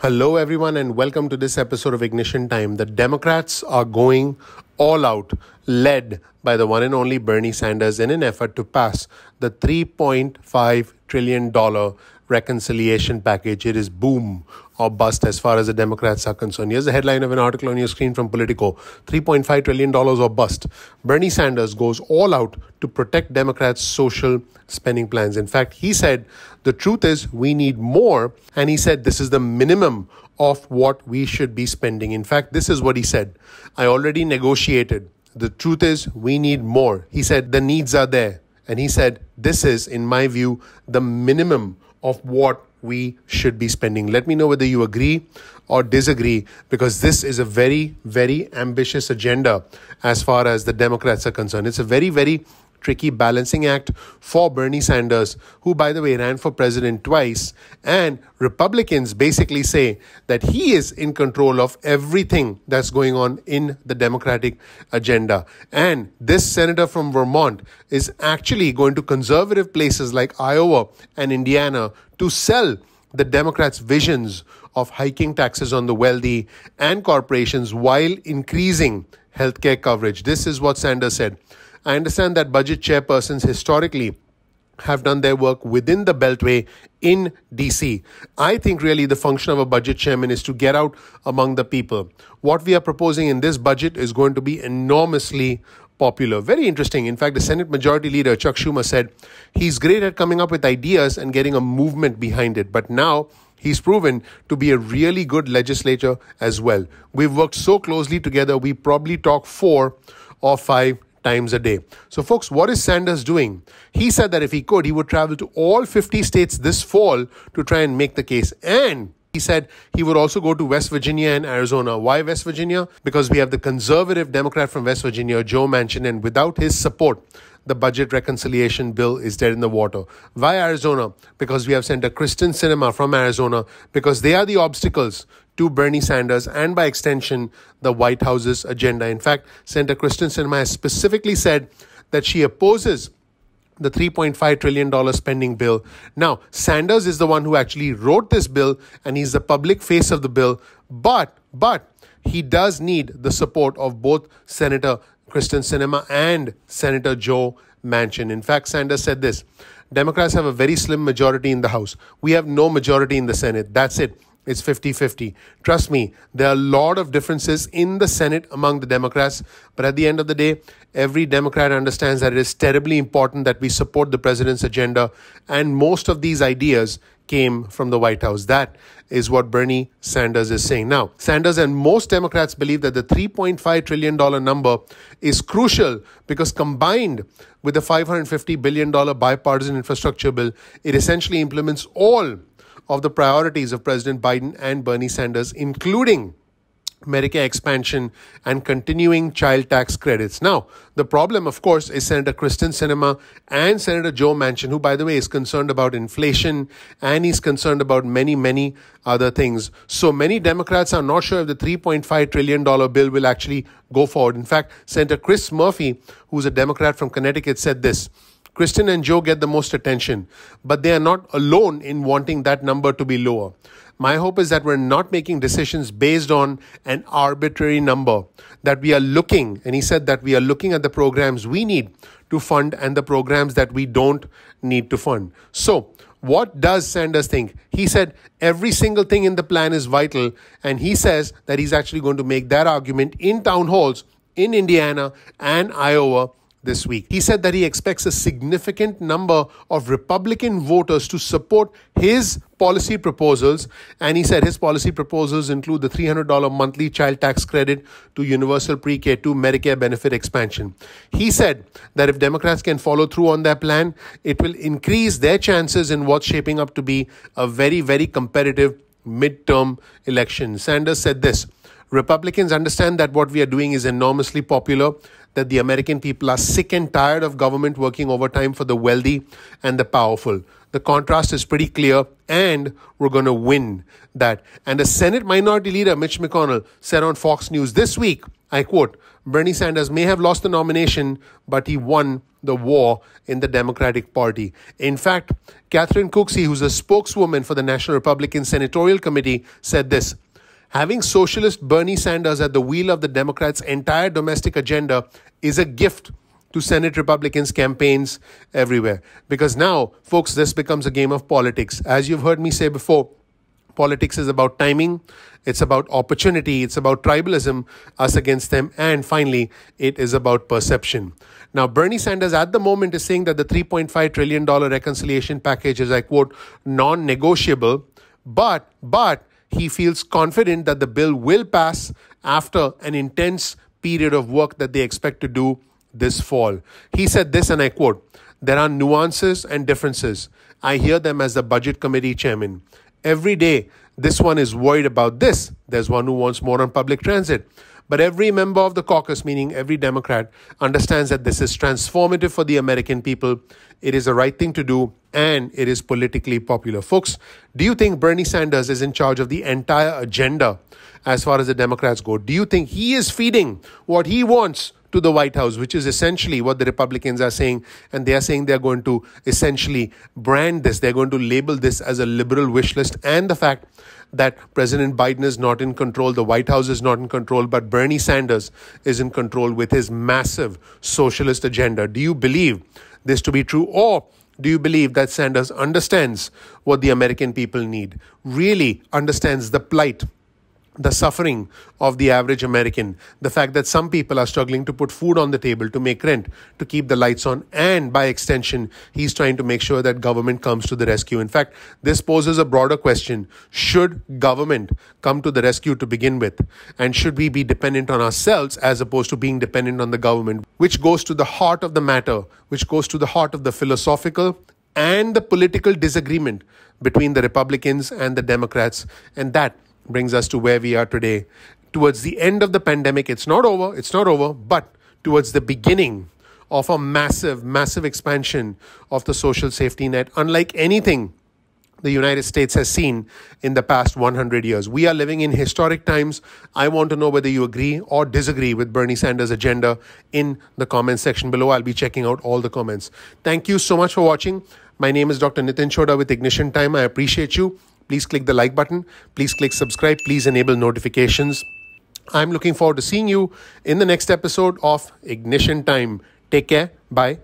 Hello, everyone, and welcome to this episode of Ignition Time. The Democrats are going all out, led by the one and only Bernie Sanders in an effort to pass the $3.5 trillion reconciliation package. It is boom or bust as far as the Democrats are concerned. Here's the headline of an article on your screen from Politico. $3.5 trillion or bust. Bernie Sanders goes all out to protect Democrats' social spending plans. In fact, he said the truth is we need more, and he said this is the minimum of what we should be spending. In fact, this is what he said. I already negotiated. The truth is we need more. He said the needs are there. And he said this is, in my view, the minimum of what we should be spending. Let me know whether you agree or disagree, because this is a very, very ambitious agenda as far as the Democrats are concerned. It's a very, very tricky balancing act for Bernie Sanders, who, by the way, ran for president twice. And Republicans basically say that he is in control of everything that's going on in the Democratic agenda. And this senator from Vermont is actually going to conservative places like Iowa and Indiana to sell the Democrats' visions of hiking taxes on the wealthy and corporations while increasing healthcare coverage. This is what Sanders said. I understand that budget chairpersons historically have done their work within the Beltway in DC. I think really the function of a budget chairman is to get out among the people. What we are proposing in this budget is going to be enormously popular. Very interesting. In fact, the Senate Majority Leader, Chuck Schumer, said he's great at coming up with ideas and getting a movement behind it. But now he's proven to be a really good legislator as well. We've worked so closely together, we probably talk 4 or 5 times a day. So folks, what is Sanders doing? He said that if he could, he would travel to all 50 states this fall to try and make the case. And he said he would also go to West Virginia and Arizona. Why West Virginia? Because we have the conservative Democrat from West Virginia, Joe Manchin, and without his support, the budget reconciliation bill is dead in the water. Why Arizona? Because we have Senator Kristen Sinema from Arizona, because they are the obstacles to Bernie Sanders and, by extension, the White House's agenda. In fact, Senator Kristen Sinema has specifically said that she opposes the $3.5 trillion spending bill. Now, Sanders is the one who actually wrote this bill, and he's the public face of the bill. But he does need the support of both Senator Kristen Sinema and Senator Joe Manchin. In fact, Sanders said this: Democrats have a very slim majority in the House. We have no majority in the Senate. That's it. It's 50-50. Trust me, there are a lot of differences in the Senate among the Democrats. But at the end of the day, every Democrat understands that it is terribly important that we support the president's agenda. And most of these ideas came from the White House. That is what Bernie Sanders is saying. Now, Sanders and most Democrats believe that the $3.5 trillion number is crucial because combined with the $550 billion bipartisan infrastructure bill, it essentially implements all of the priorities of President Biden and Bernie Sanders, including Medicare expansion and continuing child tax credits. Now, the problem, of course, is Senator Kristen Sinema and Senator Joe Manchin, who, by the way, is concerned about inflation and he's concerned about many, many other things. So many Democrats are not sure if the $3.5 trillion bill will actually go forward. In fact, Senator Chris Murphy, who's a Democrat from Connecticut, said this: Kristen and Joe get the most attention, but they are not alone in wanting that number to be lower. My hope is that we're not making decisions based on an arbitrary number, that we are looking, and he said that we are looking at the programs we need to fund and the programs that we don't need to fund. So what does Sanders think? He said every single thing in the plan is vital, and he says that he's actually going to make that argument in town halls in Indiana and Iowa this week. He said that he expects a significant number of Republican voters to support his policy proposals. And he said his policy proposals include the $300 monthly child tax credit to universal pre-K to Medicare benefit expansion. He said that if Democrats can follow through on their plan, it will increase their chances in what's shaping up to be a very, very competitive midterm election. Sanders said this: Republicans understand that what we are doing is enormously popular, that the American people are sick and tired of government working overtime for the wealthy and the powerful. The contrast is pretty clear, and we're going to win that. And the Senate Minority Leader, Mitch McConnell, said on Fox News this week I quote, Bernie Sanders may have lost the nomination, but he won the war in the Democratic Party. In fact, Catherine Cooksey, who's a spokeswoman for the National Republican Senatorial Committee, said this: having socialist Bernie Sanders at the wheel of the Democrats' entire domestic agenda is a gift to Senate Republicans' campaigns everywhere. Because now, folks, this becomes a game of politics. As you've heard me say before, politics is about timing, it's about opportunity, it's about tribalism, us against them, and finally, it is about perception. Now, Bernie Sanders at the moment is saying that the $3.5 trillion reconciliation package is, I quote, non-negotiable, but he feels confident that the bill will pass after an intense period of work that they expect to do this fall. He said this, and I quote, there are nuances and differences. I hear them as the Budget Committee chairman. Every day, this one is worried about this. There's one who wants more on public transit. But every member of the caucus, meaning every Democrat, understands that this is transformative for the American people. It is the right thing to do, and it is politically popular. Folks, do you think Bernie Sanders is in charge of the entire agenda as far as the Democrats go? Do you think he is feeding what he wants to the White House, which is essentially what the Republicans are saying? And they are saying they're going to essentially brand this. They're going to label this as a liberal wish list. And the fact that President Biden is not in control, the White House is not in control, but Bernie Sanders is in control with his massive socialist agenda. Do you believe this to be true? Or do you believe that Sanders understands what the American people need, really understands the plight, the suffering of the average American, the fact that some people are struggling to put food on the table, to make rent, to keep the lights on, and by extension, he's trying to make sure that government comes to the rescue. In fact, this poses a broader question. Should government come to the rescue to begin with? And should we be dependent on ourselves as opposed to being dependent on the government? Which goes to the heart of the matter, which goes to the heart of the philosophical and the political disagreement between the Republicans and the Democrats. And that brings us to where we are today. Towards the end of the pandemic, it's not over, but towards the beginning of a massive expansion of the social safety net, unlike anything the United States has seen in the past 100 years. We are living in historic times. I want to know whether you agree or disagree with Bernie Sanders' agenda in the comment section below. I'll be checking out all the comments. Thank you so much for watching. My name is Dr. Nitin Chhoda with Ignition Time. I appreciate you. Please click the like button. Please click subscribe. Please enable notifications. I'm looking forward to seeing you in the next episode of Ignition Time. Take care. Bye.